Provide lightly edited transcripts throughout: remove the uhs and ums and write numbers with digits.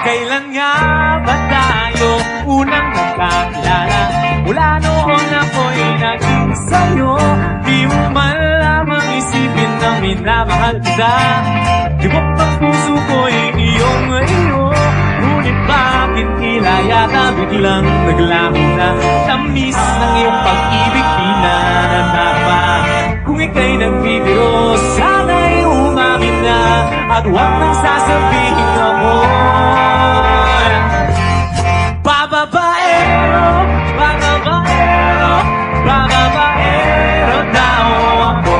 Kailan nga ba tayo unang nagkakilala? Mula noon ako'y naging sa'yo. Di mo man lamang isipin na minamahal kita. Tibok ng puso ko'y iyong iyo. Ngunit bakit tila yata biglang naglaho na? Tamis ng iyong pag-ibig pinanatapa. Kung ika'y nagbibiro, sana'y umamin na. At huwag nang sasabihin ako bababaero, bababaero, bababaero daw ako.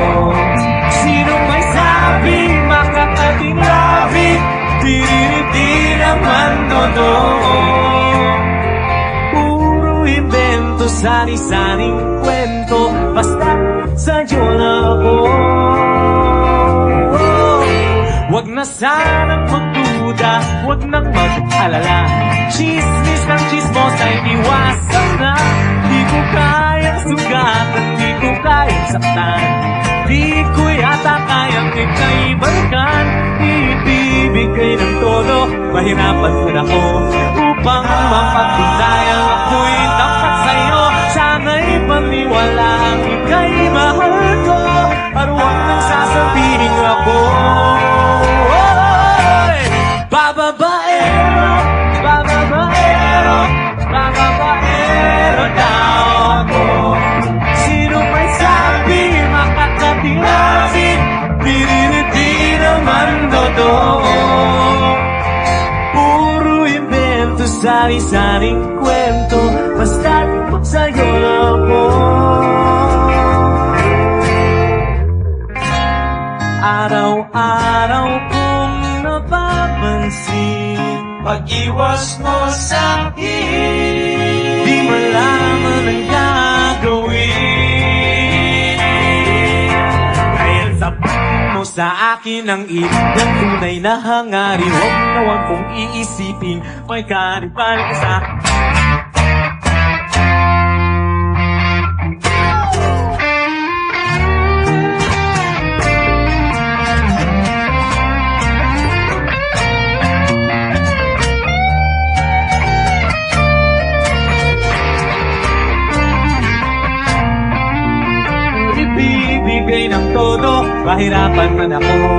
Sino may sabi makakating labi? Di naman totoo. Puro invento, sari-saring kwento, basta sa'yo na ako. Huwag na sanang magduda, huwag nang mag-alala. Chismis ng chismos ay iwasan na. Di ko kayang sugatan, di ko kayang saktan. Di ko yata kayang ika'y balikan. Ibibigay ng todo, mahirapan din ako upang mapatunayan ako'y tapat sa'yo. Sana'y paniwalaan ika'y mahal ko. At huwag nang sasabihin ako bababaero, bababaero, bababaero daw ako. Sino may sabi makakatingasi? Di naman totoo. Puro invento, sari-saring kwento, basta't sa'yo na ako. Araw-araw kong napapansin pag-iwas mo sa'kin. Di malaman ang gagawin. Dahil sa mo sa akin ang ibang tunay na hangarin. Huwag na huwag kong iisipin may karibal ka sa bibigay ng todo, mahirapan man ako